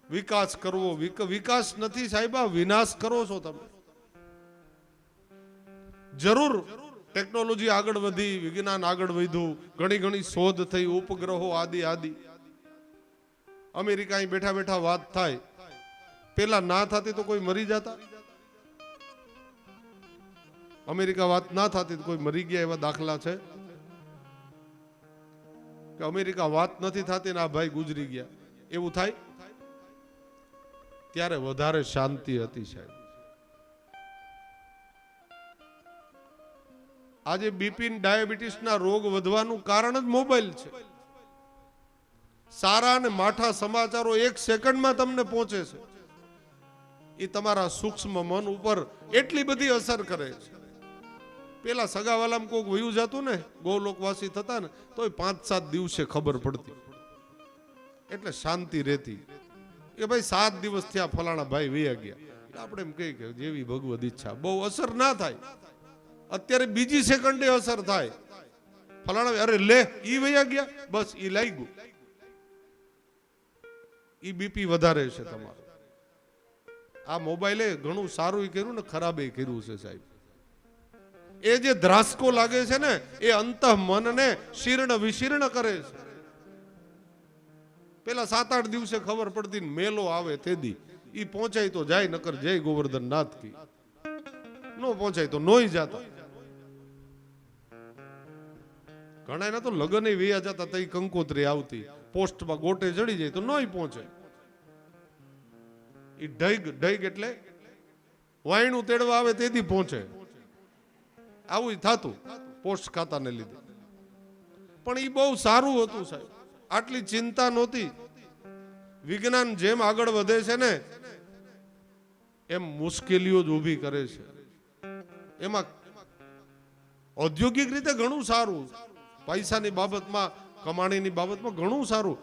વિકાસ કરવો, વિકાસ નથી સાહેબ, વિનાશ કરો છો તમે. જરૂર ટેકનોલોજી આગળ વધી, વિજ્ઞાન આગળ વધ્યું, ઘણી શોધ થઈ, ઉપગ્રહો આદિ. અમેરિકા અહીં બેઠા બેઠા વાત થાય, પેલા ના થતી તો કોઈ મરી જતા. અમેરિકા વાત ના થતી તો કોઈ મરી ગયા, એવા દાખલા છે કે અમેરિકા વાત નથી થતી ને આ ભાઈ ગુજરી ગયા, એવું થાય? ત્યારે વધારે શાંતિ હતી સાહેબ. આજે બીપી ડાયાબિટીસના રોગ વધવાનું કારણ જ મોબાઈલ છે. સારા અને માઠા સમાચારો 1 સેકન્ડમાં તમને પહોંચે છે. એ તમારા સૂક્ષ્મ મન ઉપર એટલી બધી અસર કરે છે. પેલા સગાવાલામાં કોઈક વયું જતું ને, ગૌલોકવાસી થતા ને, તો 5-7 દિવસે ખબર પડતી, એટલે શાંતિ રહેતી કે ભાઈ 7 દિવસ થયા ફલાણા ભાઈ વયા ગયા. આપણે એમ કહીએ કે જેવી ભગવદ ઈચ્છા, બહુ અસર ના થાય. અત્યારે બીજી સેકન્ડે અસર થાય. ફલાણા અરે લે ઈ વયા ગયા, બસ ઈ લઈ ગયું. ઈ બીપી વધારે છે તમારું. આ મોબાઈલે ઘણું સારું કર્યું ને ખરાબ કર્યું છે સાહેબ. એ જે ધ્રાસકો લાગે છે ને, એ અંતઃ મનને શીર્ણ વિશીર્ણ કરે છે. પેલા 7-8 દિવસે ખબર પડતી, મેલો આવે તેદી ઈ પહોંચાય તો જાય, નકર જય ગોવર્ધન નાથ કી. નો પહોંચાય તો નોય જાતા. ઘણા તો લગ્ન વૈયા જતા તઈ કંકોત્રી આવતી, પોસ્ટમાં ગોટે ચડી જાય તો નોય પહોંચે. ઈ ઢઈગ એટલે વાયણું તેડવા આવે તેથી પહોંચે. આવું થતું પોસ્ટ ખાતાને લીધે. પણ ઈ બહુ સારું હતું સાહેબ, આટલી ચિંતા નહોતી. વિજ્ઞાન જેમ આગળ વધે છે ને એમ મુશ્કેલીઓ જ ઊભી કરે છે. એમાં ઔદ્યોગિક રીતે ઘણું સારું, પૈસાની બાબતમાં, કમાણીની બાબતમાં ઘણું સારું.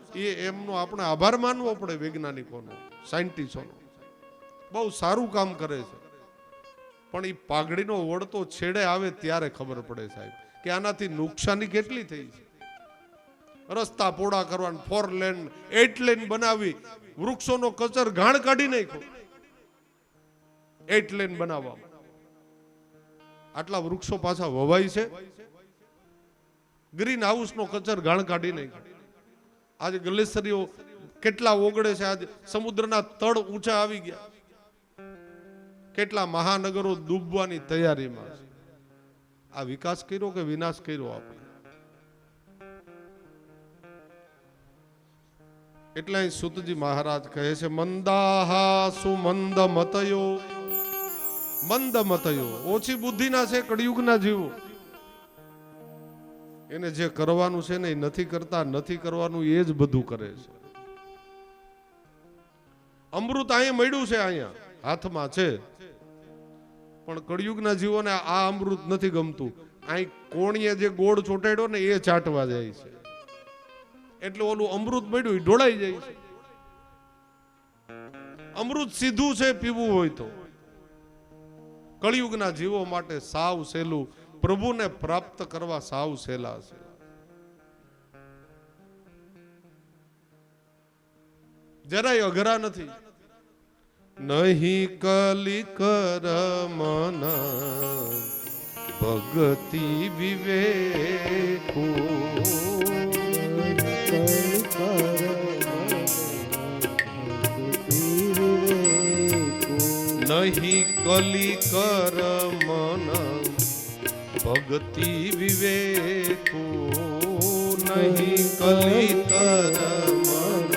એમનો આપણે આભાર માનવો પડે વૈજ્ઞાનિકોનો, સાયન્ટિસ્ટોનો. બહુ સારું કામ કરે છે. પણ એ પાઘડીનો વળતો છેડે આવે ત્યારે ખબર પડે સાહેબ કે આનાથી નુકસાની કેટલી થઈ છે. રસ્તા પોડા કરવાના, 4 લેન 8 લેન બનાવી, વૃક્ષોનો કચર ઘાણ કાઢી નાખ્યો 8 લેન બનાવવા. આટલા વૃક્ષો પાછા વવાય છે. ગ્રીન હાઉસ નો કચર ઘાણ કાઢી નાખ્યો. આજે ગ્લેશિયરો કેટલા ઓગળે છે. આજે સમુદ્રના તળ ઊંચા આવી ગયા. કેટલા મહાનગરો ડૂબવાની તૈયારીમાં છે. આ વિકાસ કર્યો કે વિનાશ કર્યો આપણે? એટલે અહીં સુતજી મહારાજ કહે છે, મંદાહા સુમંદ મતયો. મંદ મતયો ઓછી બુદ્ધિના છે કળિયુગના જીવો. એને જે કરવાનું છે ને એ નથી કરતા, નથી કરવાનું એ જ બધું કરે છે. અમૃત અહીંયા મળ્યું છે, અહીંયા હાથમાં છે, પણ કળિયુગના જીવોને આ અમૃત નથી ગમતું. અહીં કોણીએ જે ગોળ ચોટાડ્યો ને એ ચાટવા જાય છે. એટલે ઓલું અમૃત મળ્યું એ ઢોળાઈ જાય છે. અમૃત સીધું છે પીવું હોય તો. કળિયુગના જીવો માટે સાવ સહેલું, પ્રભુને પ્રાપ્ત કરવા સાવ સહેલા છે. જરાય અઘરા નથી. નહીં કલી કર મન ભગતિ વિવેકો. નહીં કલી કર મન ભક્તિ વિવેકો. નહીં કલી કર મન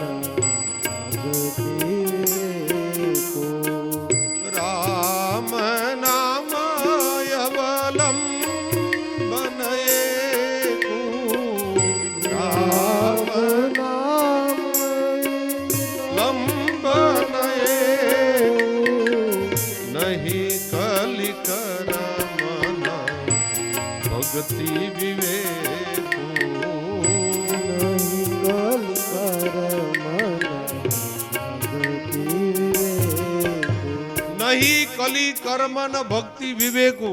રામ નામ અવલંબન એકો. રામ નામ લંબન નહીં કલી કર મન ભક્તિ વિવેકો. નહીં કલી કર્મન ભક્તિ વિવેકો.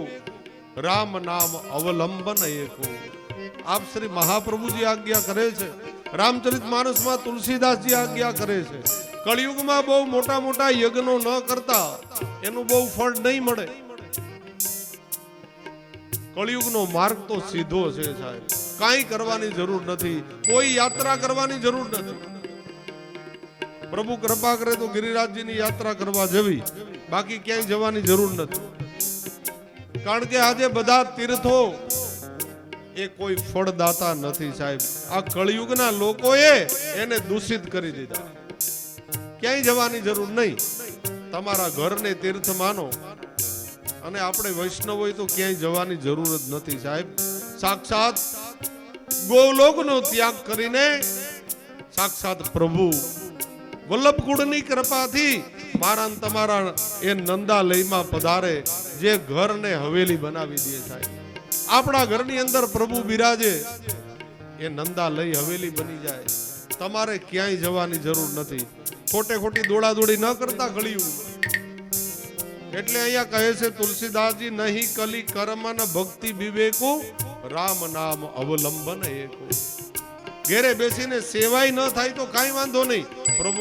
રામ નામ અવલંબન એકો. આપ શ્રી મહાપ્રભુજી આજ્ઞા કરે છે. રામચરિત માનસમાં તુલસીદાસજી આજ્ઞા કરે છે. કળિયુગમાં બહુ મોટા મોટા યજ્ઞો ન કરતા એનું બહુ ફળ નહીં મળે. કળિયુગનો માર્ગ તો સીધો છે સાહેબ. કાંઈ કરવાની જરૂર નથી, કોઈ યાત્રા કરવાની જરૂર નથી. પ્રભુ કૃપા કરે તો ગિરિરાજજીની યાત્રા કરવા જવી, બાકી ક્યાંય જવાની જરૂર નથી. કારણ કે આજે બધા તીર્થો એ કોઈ ફળદાતા નથી સાહેબ. આ કળિયુગના લોકોએ એને દૂષિત કરી દીધા. ક્યાંય જવાની જરૂર નહીં. તમારા ઘરને તીર્થ માનો. અને આપણે વૈષ્ણવ હોય તો ક્યાંય જવાની જરૂર જ નથી સાહેબ. સાક્ષાત ગોલોકનો ત્યાગ કરીને સાક્ષાત પ્રભુ વલ્લભકુળની કૃપાથી મારા તમારા એ નંદાલયમાં પધારે, જે ઘરને હવેલી બનાવી દે સાહેબ. આપણા ઘરની અંદર પ્રભુ બિરાજે, એ નંદાલય હવેલી બની જાય. તમારે ક્યાંય જવાની જરૂર નથી. ખોટે ખોટી દોડાદોડી ન કરતા કળિયુગ. એટલે અહીંયા કહે છે તુલસીદાસજી, નહીં કલી કર્મન ભક્તિ વિવેકો. રામ નામ અવલંબન એકો. ઘેરે બેસીને સેવાય ન થાય તો કાંઈ વાંધો નહીં. પ્રભુ